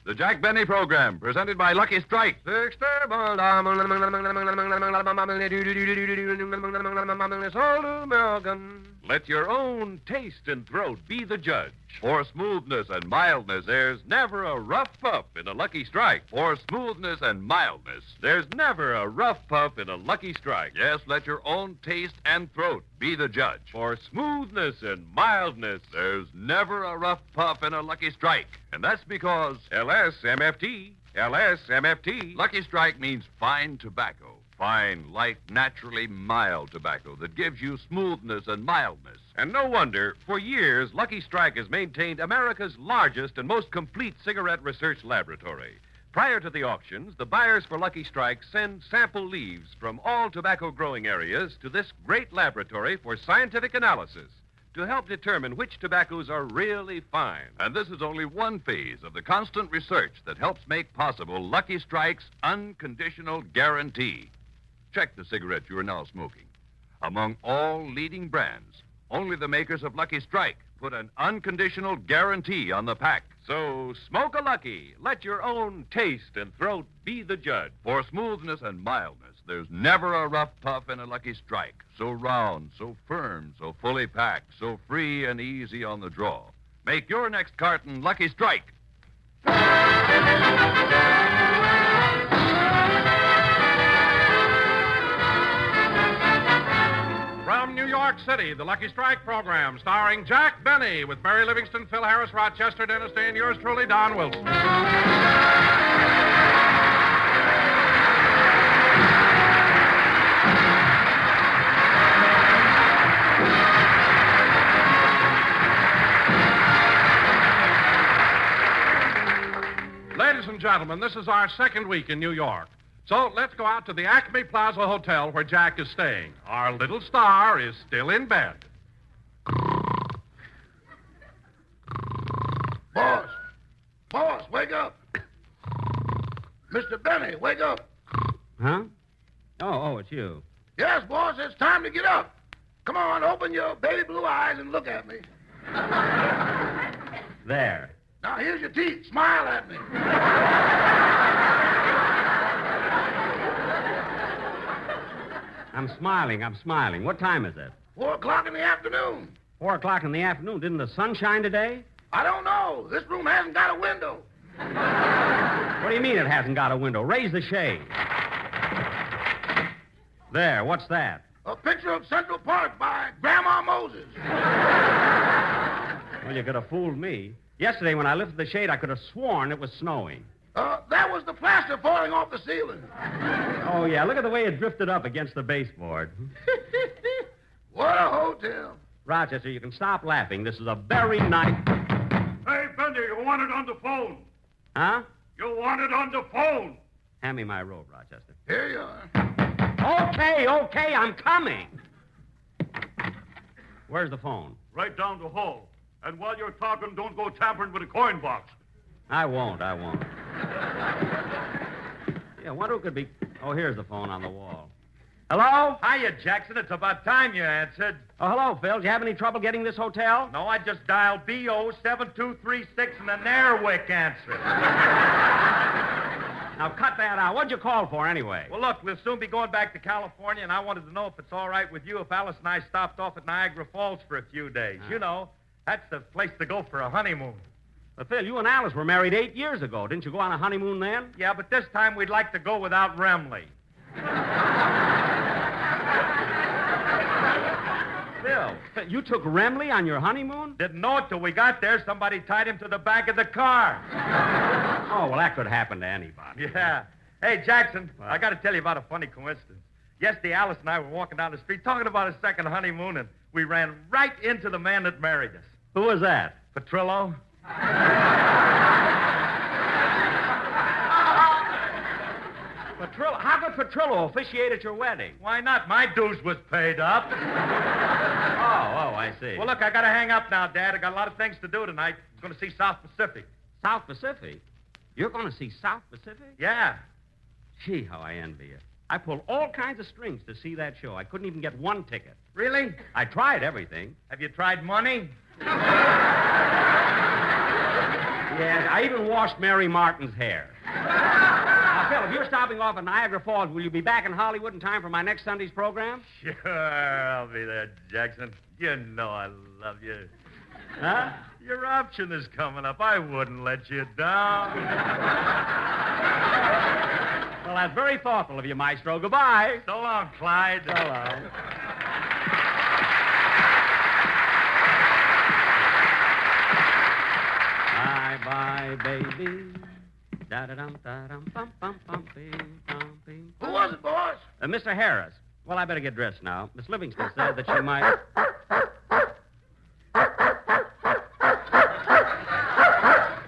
The Jack Benny Program, presented by Lucky Strike. Let your own taste and throat be the judge. For smoothness and mildness, there's never a rough puff in a Lucky Strike. For smoothness and mildness, there's never a rough puff in a Lucky Strike. Yes, let your own taste and throat be the judge. For smoothness and mildness, there's never a rough puff in a Lucky Strike. And that's because LSMFT. Lucky Strike means fine tobacco. Fine, light, naturally mild tobacco that gives you smoothness and mildness. And no wonder, for years, Lucky Strike has maintained America's largest and most complete cigarette research laboratory. Prior to the auctions, the buyers for Lucky Strike send sample leaves from all tobacco-growing areas to this great laboratory for scientific analysis to help determine which tobaccos are really fine. And this is only one phase of the constant research that helps make possible Lucky Strike's unconditional guarantee. Check the cigarette you are now smoking. Among all leading brands, only the makers of Lucky Strike put an unconditional guarantee on the pack. So smoke a Lucky. Let your own taste and throat be the judge. For smoothness and mildness, there's never a rough puff in a Lucky Strike. So round, so firm, so fully packed, so free and easy on the draw. Make your next carton Lucky Strike. From New York City, the Lucky Strike program, starring Jack Benny, with Barry Livingston, Phil Harris, Rochester, Dennis Day, and yours truly, Don Wilson. Ladies and gentlemen, this is our second week in New York. So let's go out to the Acme Plaza Hotel where Jack is staying. Our little star is still in bed. Boss, wake up. Mr. Benny, wake up. Huh? Oh, it's you. Yes, boss, it's time to get up. Come on, open your baby blue eyes and look at me. There. Now, here's your teeth. Smile at me. I'm smiling. What time is it? 4 o'clock in the afternoon. 4 o'clock in the afternoon. Didn't the sun shine today? I don't know. This room hasn't got a window. What do you mean it hasn't got a window? Raise the shade. There, what's that? A picture of Central Park by Grandma Moses. Well, you could have fooled me. Yesterday, when I lifted the shade, I could have sworn it was snowing. That was the plaster falling off the ceiling. Oh, yeah, look at the way it drifted up against the baseboard. What a hotel. Rochester, you can stop laughing. This is a very nice... Hey, Bendy, you want it on the phone. Huh? You want it on the phone. Hand me my robe, Rochester. Here you are. Okay, I'm coming. Where's the phone? Right down the hall. And while you're talking, don't go tampering with the coin box. I won't. Yeah, I wonder who could be... Oh, here's the phone on the wall. Hello? Hiya, Jackson. It's about time you answered. Oh, hello, Phil. Did you have any trouble getting this hotel? No, I just dialed BO7236 and an Airwick answered. Now, cut that out. What'd you call for, anyway? Well, look, we'll soon be going back to California, and I wanted to know if it's all right with you if Alice and I stopped off at Niagara Falls for a few days. You know, that's the place to go for a honeymoon. Well, Phil, you and Alice were married 8 years ago. Didn't you go on a honeymoon then? Yeah, but this time we'd like to go without Remley. Phil, you took Remley on your honeymoon? Didn't know it till we got there. Somebody tied him to the back of the car. Oh, well, that could happen to anybody. Yeah. Hey, Jackson, What? I got to tell you about a funny coincidence. Yesterday, Alice and I were walking down the street talking about a second honeymoon, and we ran right into the man that married us. Who was that? Petrillo. Petrillo. How could Petrillo officiate at your wedding? Why not? My dues was paid up. Oh, I see. Well, look, I got to hang up now, Dad. I got a lot of things to do tonight. I'm going to see South Pacific. South Pacific? You're going to see South Pacific? Yeah. Gee, how I envy you. I pulled all kinds of strings to see that show. I couldn't even get one ticket. Really? I tried everything. Have you tried money? Yes, I even washed Mary Martin's hair. Now, Phil, if you're stopping off at Niagara Falls, will you be back in Hollywood in time for my next Sunday's program? Sure, I'll be there, Jackson. You know I love you. Huh? Your option is coming up. I wouldn't let you down. Well, that's very thoughtful of you, Maestro. Goodbye. So long, Clyde. So long. Bye-bye, baby. Da-da-dum, da-dum, bum, bum, bum, bing, bum, bing. Who was it, boss? Mr. Harris. Well, I better get dressed now. Miss Livingston said that she might...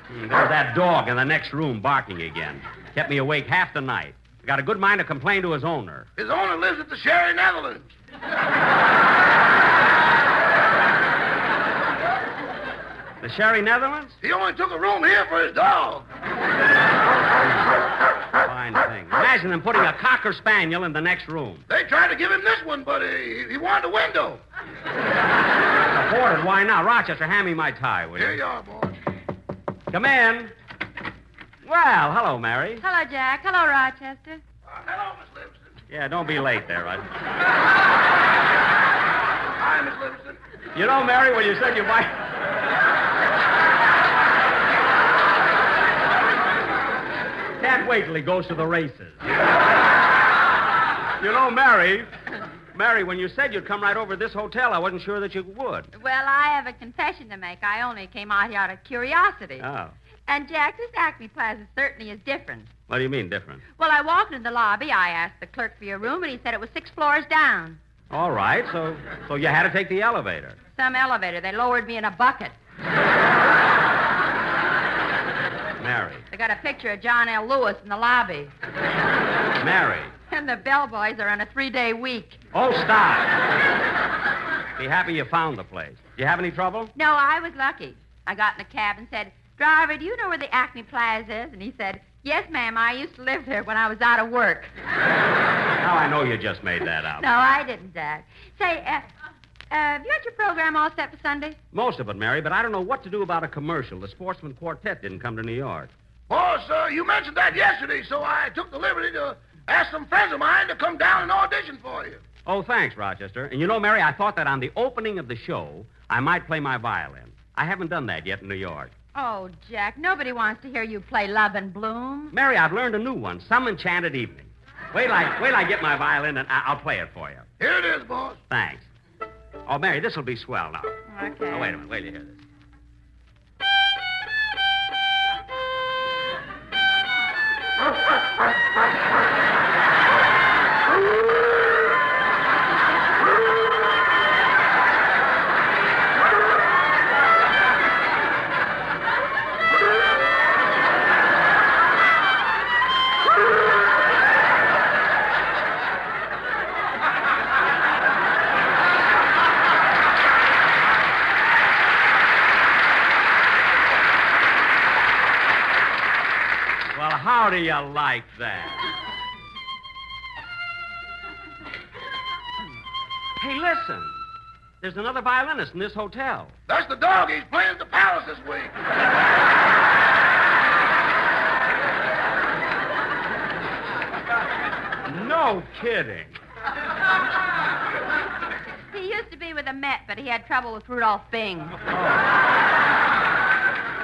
There's that dog in the next room barking again. Kept me awake half the night. I got a good mind to complain to his owner. His owner lives at the Sherry Netherlands. The Sherry Netherlands? He only took a room here for his dog. Fine thing. Imagine them putting a cocker spaniel in the next room. They tried to give him this one, but he wanted a window. Afforded, why not? Rochester, hand me my tie, will you? Here you are, boss. Come in. Well, hello, Mary. Hello, Jack. Hello, Rochester. Hello, Miss Livingston. Yeah, don't be late there, Rod. Hi, Miss Livingston. You know, Mary, when you said you might... Can't wait till he goes to the races. You know, Mary, when you said you'd come right over to this hotel, I wasn't sure that you would. Well, I have a confession to make. I only came out here out of curiosity. Oh. And, Jack, this Acme Plaza certainly is different. What do you mean, different? Well, I walked into the lobby. I asked the clerk for your room, and he said it was 6 floors down. All right, so you had to take the elevator. Some elevator. They lowered me in a bucket. Mary. They got a picture of John L. Lewis in the lobby. Mary. And the bellboys are on a 3-day week. Oh, stop. Be happy you found the place. Do you have any trouble? No, I was lucky. I got in a cab and said, "Driver, do you know where the Acme Plaza is?" And he said, "Yes, ma'am. I used to live there when I was out of work." Now I know you just made that up. No, I didn't, Jack. Say, have you got your program all set for Sunday? Most of it, Mary, but I don't know what to do about a commercial. The Sportsman Quartet didn't come to New York. Boss, you mentioned that yesterday, so I took the liberty to ask some friends of mine to come down and audition for you. Oh, thanks, Rochester. And you know, Mary, I thought that on the opening of the show, I might play my violin. I haven't done that yet in New York. Oh, Jack, nobody wants to hear you play Love and Bloom. Mary, I've learned a new one, Some Enchanted Evening. Wait till I get my violin and I'll play it for you. Here it is, boss. Thanks. Oh, Mary, this will be swell now. Okay. Oh, wait a minute. Wait till you hear this. How do you like that? Hey, listen. There's another violinist in this hotel. That's the dog. He's playing at the Palace this week. No kidding. He used to be with the Met, but he had trouble with Rudolph Bing.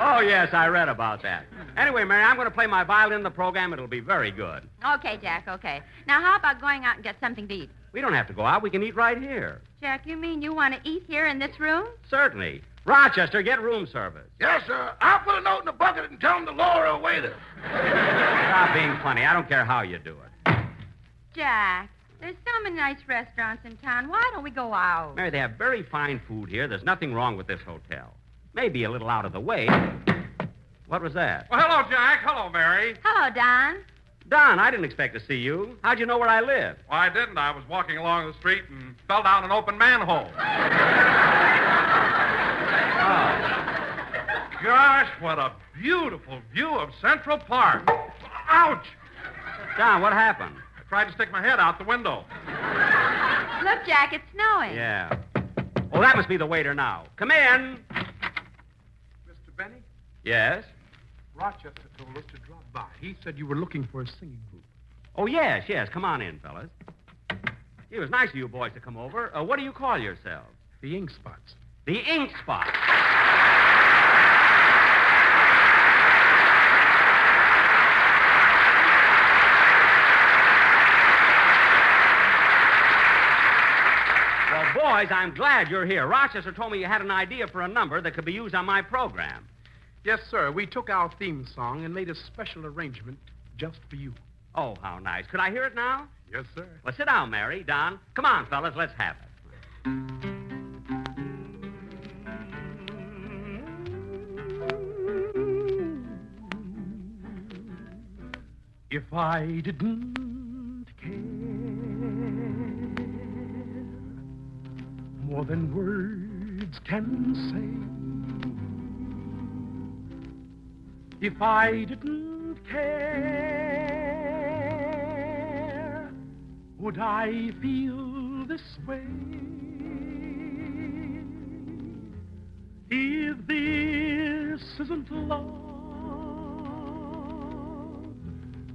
Oh, yes, I read about that. Anyway, Mary, I'm going to play my violin in the program. It'll be very good. Okay, Jack, okay. Now, how about going out and get something to eat? We don't have to go out. We can eat right here. Jack, you mean you want to eat here in this room? Certainly. Rochester, get room service. Yes, sir. I'll put a note in the bucket and tell him to lower a waiter. Stop being funny. I don't care how you do it. Jack, there's so many nice restaurants in town. Why don't we go out? Mary, they have very fine food here. There's nothing wrong with this hotel. Maybe a little out of the way. What was that? Well, hello, Jack. Hello, Mary. Hello, Don. Don, I didn't expect to see you. How'd you know where I live? Well, I didn't. I was walking along the street and fell down an open manhole. Oh. Gosh, what a beautiful view of Central Park. Ouch! Don, what happened? I tried to stick my head out the window. Look, Jack, it's snowing. Yeah. Oh, that must be the waiter now. Come in. Mr. Benny? Yes? Rochester told us to drop by. He said you were looking for a singing group. Oh, yes. Come on in, fellas. It was nice of you boys to come over. What do you call yourselves? The Ink Spots. The Ink Spots. Well, boys, I'm glad you're here. Rochester told me you had an idea for a number that could be used on my program. Yes, sir. We took our theme song and made a special arrangement just for you. Oh, how nice. Could I hear it now? Yes, sir. Well, sit down, Mary, Don. Come on, fellas, let's have it. If I didn't care more than words can say, if I didn't care, would I feel this way? If this isn't love,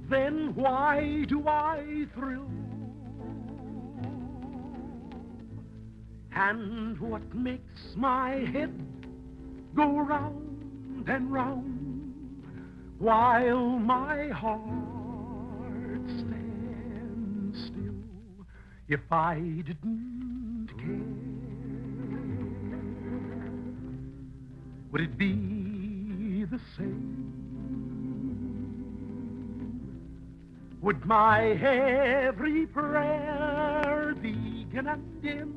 then why do I thrill? And what makes my head go round and round while my heart stands still? If I didn't care, would it be the same? Would my every prayer begin and end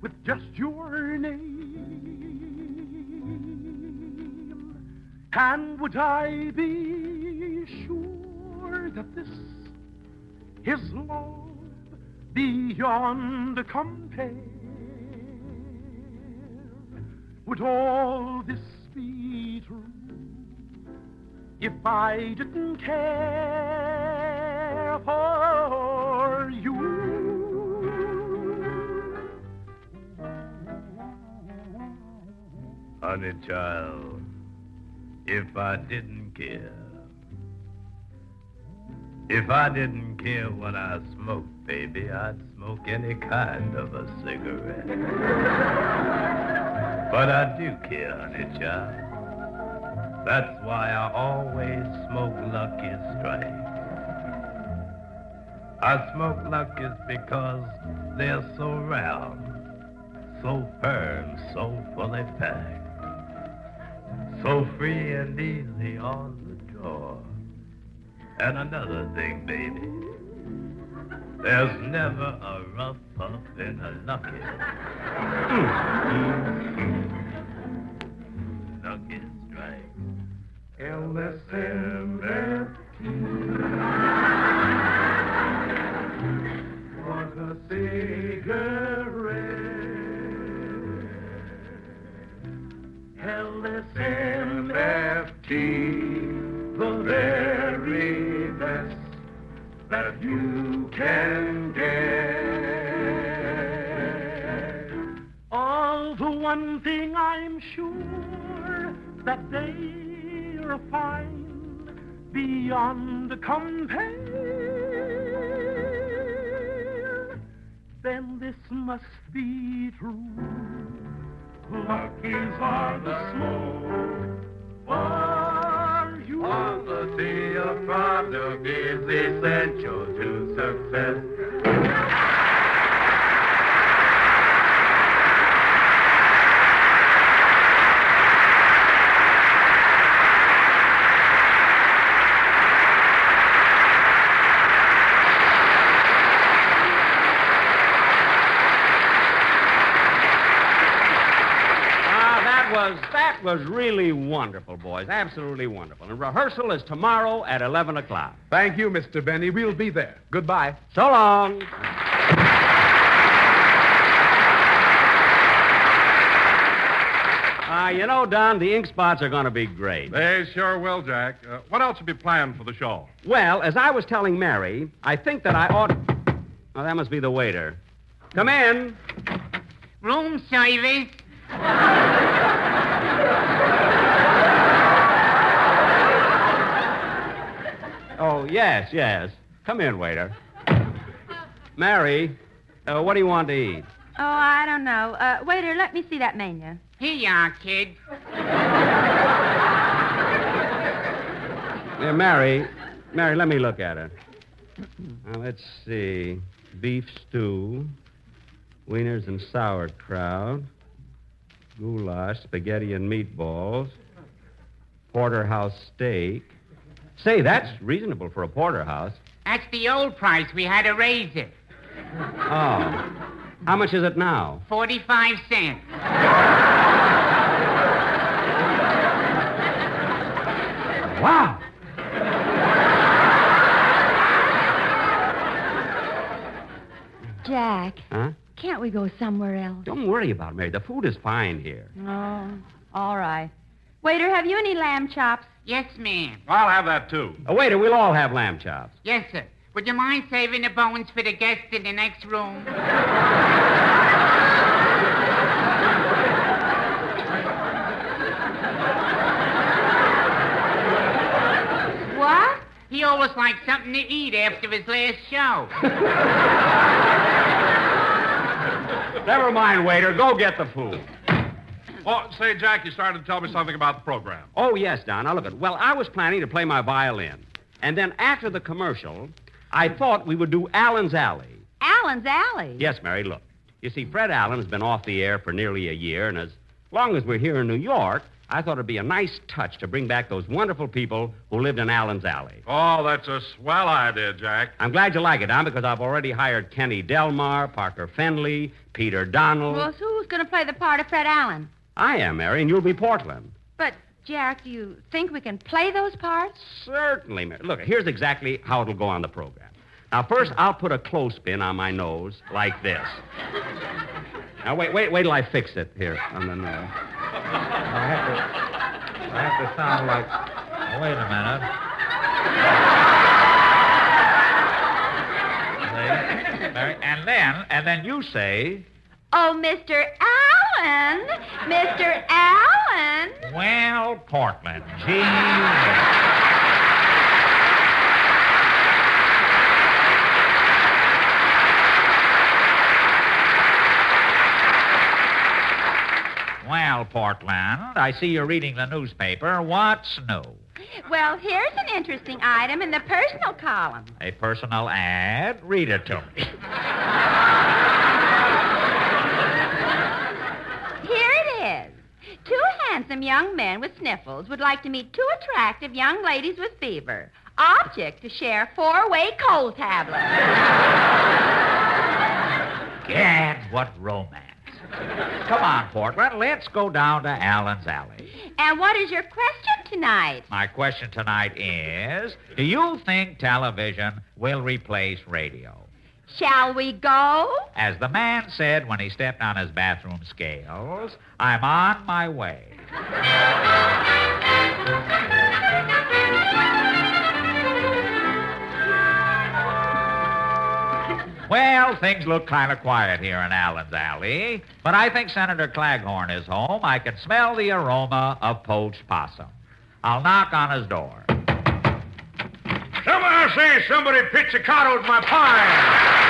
with just your name? And would I be sure that this is love beyond compare? Would all this be true if I didn't care for you? Honey child, if I didn't care, if I didn't care what I smoked, baby, I'd smoke any kind of a cigarette. But I do care, honey child. That's why I always smoke Lucky Strikes. I smoke Lucky's because they're so round, so firm, so fully packed, so free and easy on the draw. And another thing, baby, there's never a rough puff in a Lucky. Lucky Strike. LSMFT was a cigarette. LSMFT, the very best that you can get. All the one thing I'm sure that they're fine beyond compare, then this must be true. Luckies are the smoke for you. Quality of product is essential to success. That was really wonderful, boys. Absolutely wonderful. And rehearsal is tomorrow at 11 o'clock. Thank you, Mr. Benny. We'll be there. Goodbye. So long. You know, Don, the Ink Spots are going to be great. They sure will, Jack. What else have you planned for the show? Well, as I was telling Mary, I think that I ought... Oh, that must be the waiter. Come in. Room service. Oh, yes. Come in, waiter. Mary, what do you want to eat? Oh, I don't know. Waiter, let me see that menu. Here you are, kid. Mary, let me look at it. Now, let's see. Beef stew, wieners and sauerkraut, goulash, spaghetti and meatballs, porterhouse steak. Say, that's reasonable for a porterhouse. That's the old price. We had to raise it. Oh. How much is it now? 45 cents. Wow. Jack. Huh? Can't we go somewhere else? Don't worry about it, Mary. The food is fine here. Oh, all right. Waiter, have you any lamb chops? Yes, ma'am. I'll have that, too. Waiter, we'll all have lamb chops. Yes, sir. Would you mind saving the bones for the guests in the next room? What? He always liked something to eat after his last show. Never mind, waiter. Go get the food. Oh, say, Jack, you started to tell me something about the program. Oh, yes, Don. Now, look at it. Well, I was planning to play my violin. And then after the commercial, I thought we would do Allen's Alley. Allen's Alley? Yes, Mary, look. You see, Fred Allen has been off the air for nearly a year, and as long as we're here in New York, I thought it'd be a nice touch to bring back those wonderful people who lived in Allen's Alley. Oh, that's a swell idea, Jack. I'm glad you like it, Don, because I've already hired Kenny Delmar, Parker Fenley, Peter Donald. Well, who's going to play the part of Fred Allen? I am, Mary, and you'll be Portland. But, Jack, do you think we can play those parts? Certainly, Mary. Look, here's exactly how it'll go on the program. Now, first, I'll put a clothespin on my nose like this. Now, wait till I fix it here on the nose. I have to sound like... Oh, wait a minute. And then you say... Oh, Mr. Allen! Mr. Allen! Well, Portland, gee... Well, Portland, I see you're reading the newspaper. What's new? Well, here's an interesting item in the personal column. A personal ad? Read it to me. Here it is. Two handsome young men with sniffles would like to meet two attractive young ladies with fever. Object to share 4-way cold tablets. Gad, what romance. Come on, Portland, let's go down to Allen's Alley. And what is your question tonight? My question tonight is, do you think television will replace radio? Shall we go? As the man said when he stepped on his bathroom scales, I'm on my way. Well, things look kind of quiet here in Allen's Alley, but I think Senator Claghorn is home. I can smell the aroma of poached possum. I'll knock on his door. Somebody say somebody pizzicatoed my pie.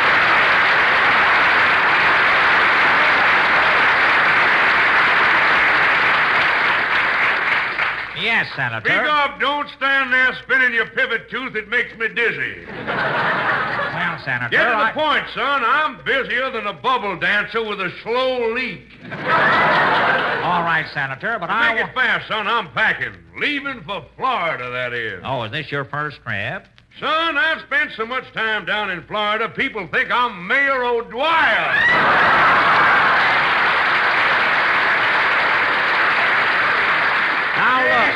Yes, Senator. Speak up. Don't stand there spinning your pivot tooth. It makes me dizzy. Well, Senator, Get to the point, son. I'm busier than a bubble dancer with a slow leak. All right, Senator, but Make it fast, son. I'm packing. Leaving for Florida, that is. Oh, is this your first trip? Son, I've spent so much time down in Florida, people think I'm Mayor O'Dwyer. Now, look.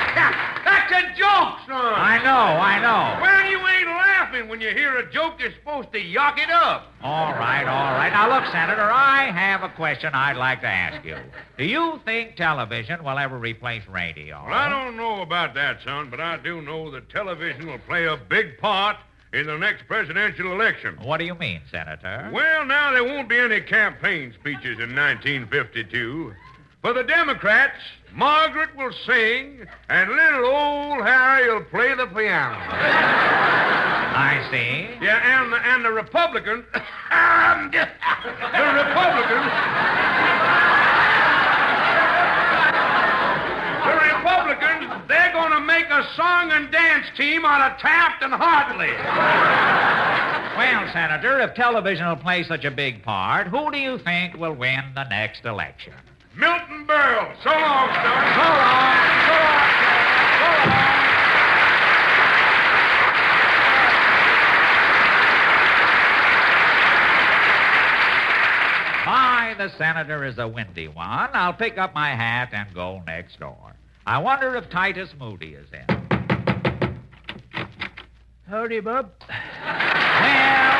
That's a joke, son. I know. Well, you ain't laughing when you hear a joke. You're supposed to yuck it up. All right. Now, look, Senator, I have a question I'd like to ask you. Do you think television will ever replace radio? Well, I don't know about that, son, but I do know that television will play a big part in the next presidential election. What do you mean, Senator? Well, now there won't be any campaign speeches in 1952. For the Democrats, Margaret will sing, and little old Harry will play the piano. I see. Yeah, and the Republicans... the Republicans... The Republicans, they're going to make a song and dance team out of Taft and Hartley. Well, Senator, if television will play such a big part, who do you think will win the next election? Milton Berle. So long, son. So long. So long, So long. My, the senator is a windy one. I'll pick up my hat and go next door. I wonder if Titus Moody is in. Howdy, Bob. Well...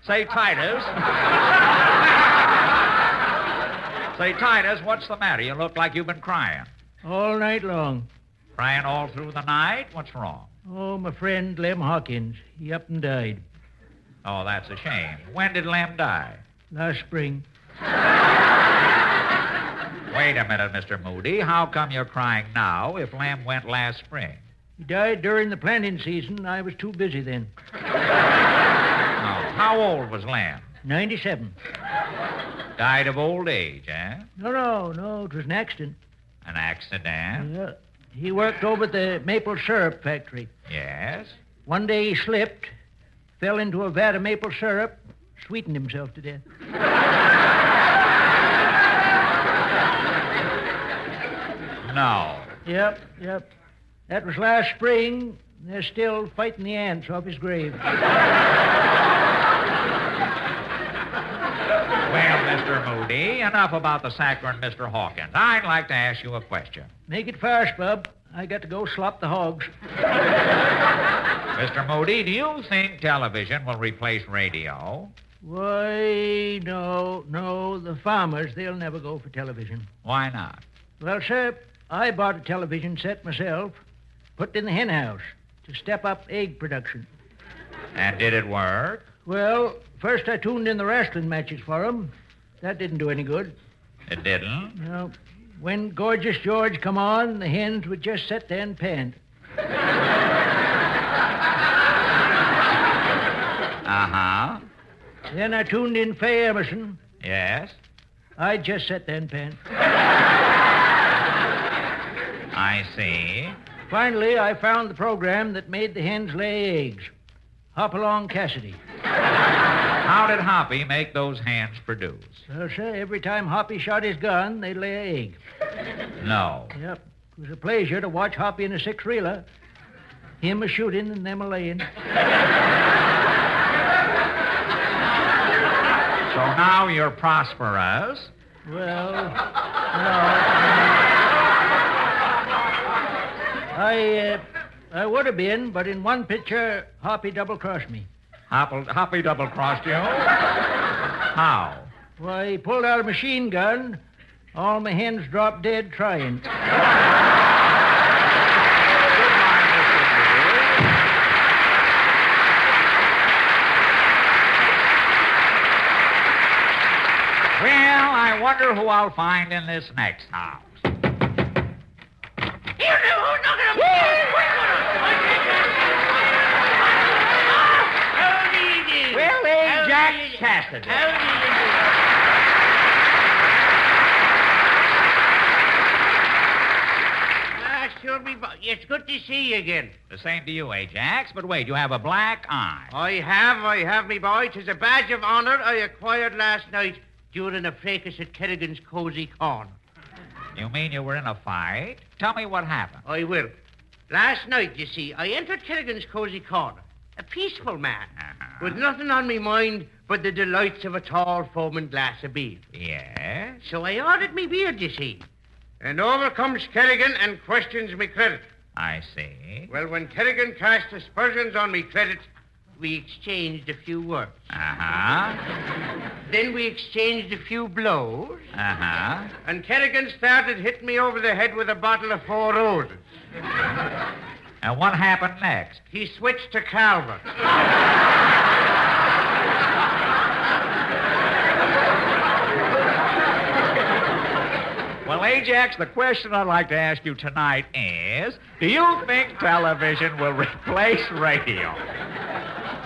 Say, Titus. Say, Titus, what's the matter? You look like you've been crying. All night long. Crying all through the night? What's wrong? Oh, my friend Lem Hawkins. He up and died. Oh, that's a shame. When did Lem die? Last spring. Wait a minute, Mr. Moody. How come you're crying now if Lem went last spring? He died during the planting season. I was too busy then. Oh, how old was Lem? 97. Died of old age, eh? No. It was an accident. An accident? Yeah. He worked over at the maple syrup factory. Yes? One day he slipped, fell into a vat of maple syrup, sweetened himself to death. No. Yep. That was last spring. They're still fighting the ants off his grave. Well, Mr. Moody, enough about the saccharine Mr. Hawkins. I'd like to ask you a question. Make it fast, Bub. I got to go slop the hogs. Mr. Moody, do you think television will replace radio? Why, no. The farmers, they'll never go for television. Why not? Well, sir, I bought a television set myself, put it in the hen house to step up egg production. And did it work? Well, first I tuned in the wrestling matches for 'em. That didn't do any good. It didn't? No. When Gorgeous George come on, the hens would just sit there and pant. Uh-huh. Then I tuned in Faye Emerson. Yes? I'd just sit there and pant. I see. Finally, I found the program that made the hens lay eggs. Hop along Cassidy. How did Hoppy make those hens produce? Well, sir, every time Hoppy shot his gun, they'd lay an egg. No. Yep. It was a pleasure to watch Hoppy in a six-reeler. Him a-shooting and them a-laying. So now you're prosperous. Well, no. I would have been, but in one picture, Hoppy double-crossed me. Hoppy double-crossed you? How? Why, he pulled out a machine gun. All my hens dropped dead trying. Well, I wonder who I'll find in this next house. Well, hey, Jack Cassidy. It's good to see you again. The same to you, Ajax. But wait, you have a black eye. I have, me boy. 'Tis a badge of honor I acquired last night during a fracas at Kerrigan's Cozy Corner. You mean you were in a fight? Tell me what happened. I will. Last night, you see, I entered Kerrigan's Cozy Corner. A peaceful man, with nothing on me mind but the delights of a tall foaming glass of beer. Yes? So I ordered me beer, you see. And over comes Kerrigan and questions me credit. I see. Well, when Kerrigan cast aspersions on me credit, we exchanged a few words. Uh-huh. Then we exchanged a few blows. Uh-huh. And Kerrigan started hitting me over the head with a bottle of Four Roses. And what happened next? He switched to Calvert. Well, Ajax, the question I'd like to ask you tonight is, do you think television will replace radio?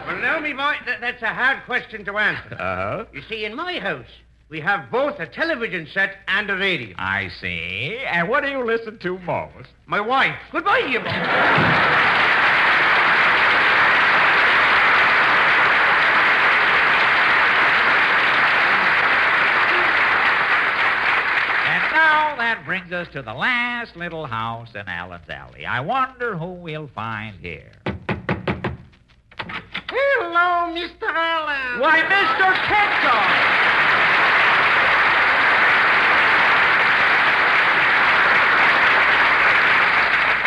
Well, now, me boy, that's a hard question to answer. Uh-huh. You see, in my house, we have both a television set and a radio. I see. And what do you listen to most? My wife. Goodbye, you boy. Now that brings us to the last little house in Allen's Alley. I wonder who we'll find here. Hello, Mr. Allen. Why, Mr. Kenton!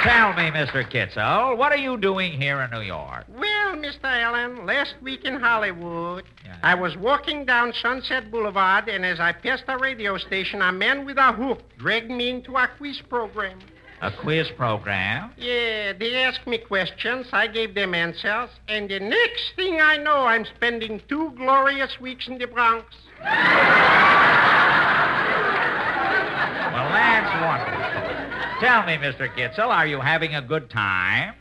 Tell me, Mr. Kitzel, what are you doing here in New York? Well, Mr. Allen, last week in Hollywood, Yeah. I was walking down Sunset Boulevard, and as I passed a radio station, a man with a hook dragged me into a quiz program. A quiz program? Yeah, they asked me questions, I gave them answers, and the next thing I know, I'm spending 2 glorious weeks in the Bronx. Well, that's wonderful. Tell me, Mr. Kitzel, are you having a good time?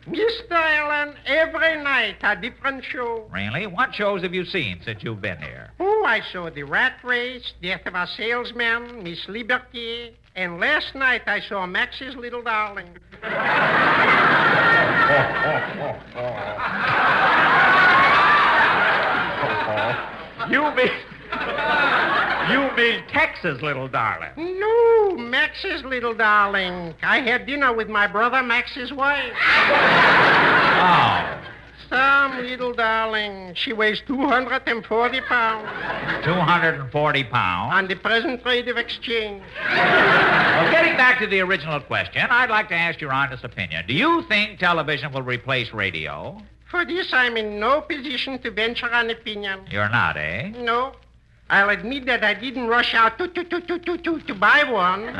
Mr. Allen, every night a different show. Really? What shows have you seen since you've been here? Oh, I saw The Rat Race, Death of a Salesman, Miss Liberty, and last night I saw Max's Little Darling. You mean Texas, little darling? No, Max's Little Darling. I had dinner with my brother Max's wife. Oh. Some little darling. She weighs 240 pounds. 240 pounds? On the present rate of exchange. Well, getting back to the original question, I'd like to ask your honest opinion. Do you think television will replace radio? For this, I'm in no position to venture an opinion. You're not, eh? No. I'll admit that I didn't rush out to buy one.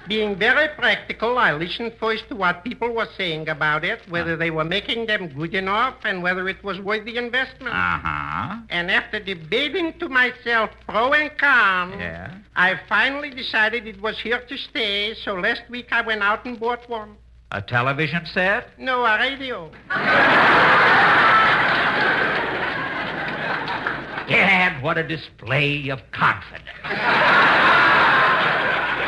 Being very practical, I listened first to what people were saying about it, whether they were making them good enough, and whether it was worth the investment. And after debating to myself pro and con, I finally decided it was here to stay, so last week I went out and bought one. A television set? No, a radio. Gad, what a display of confidence.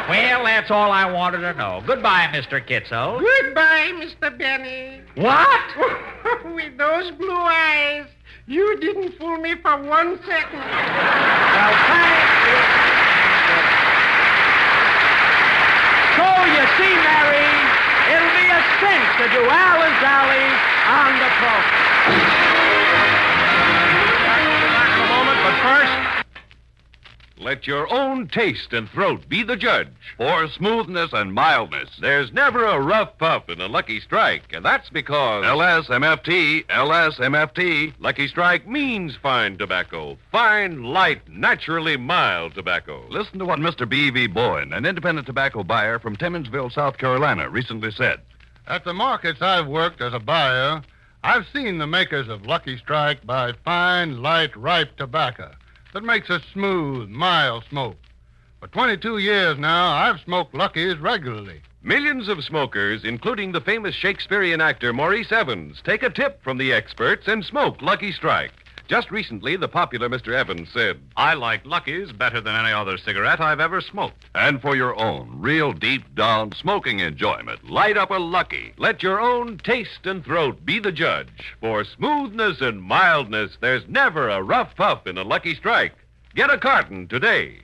Well, that's all I wanted to know. Goodbye, Mr. Kitzel. Goodbye, Mr. Benny. What? With those blue eyes, you didn't fool me for 1 second. Well, thank you. So, you see, Mary, it'll be a cinch to do Allen's Alley on the program. But first, let your own taste and throat be the judge. For smoothness and mildness, there's never a rough puff in a Lucky Strike. And that's because LSMFT, Lucky Strike means fine tobacco. Fine, light, naturally mild tobacco. Listen to what Mr. B.V. Bowen, an independent tobacco buyer from Timminsville, South Carolina, recently said. At the markets I've worked as a buyer, I've seen the makers of Lucky Strike buy fine, light, ripe tobacco that makes a smooth, mild smoke. For 22 years now, I've smoked Lucky's regularly. Millions of smokers, including the famous Shakespearean actor Maurice Evans, take a tip from the experts and smoke Lucky Strike. Just recently, the popular Mr. Evans said, "I like Lucky's better than any other cigarette I've ever smoked." And for your own real deep-down smoking enjoyment, light up a Lucky. Let your own taste and throat be the judge. For smoothness and mildness, there's never a rough puff in a Lucky Strike. Get a carton today.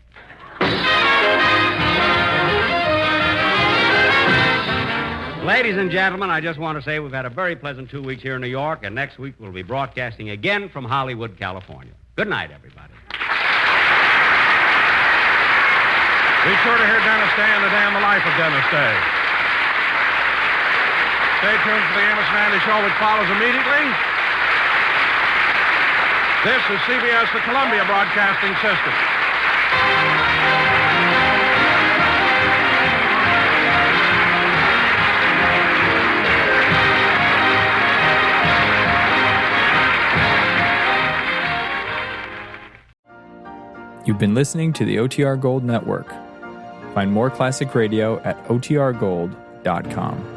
Ladies and gentlemen, I just want to say we've had a very pleasant 2 weeks here in New York, and next week we'll be broadcasting again from Hollywood, California. Good night, everybody. Be sure to hear Dennis Day and the Day in the Life of Dennis Day. Stay tuned for the Amos and Andy Show, which follows immediately. This is CBS, the Columbia Broadcasting System. You've been listening to the OTR Gold Network. Find more classic radio at otrgold.com.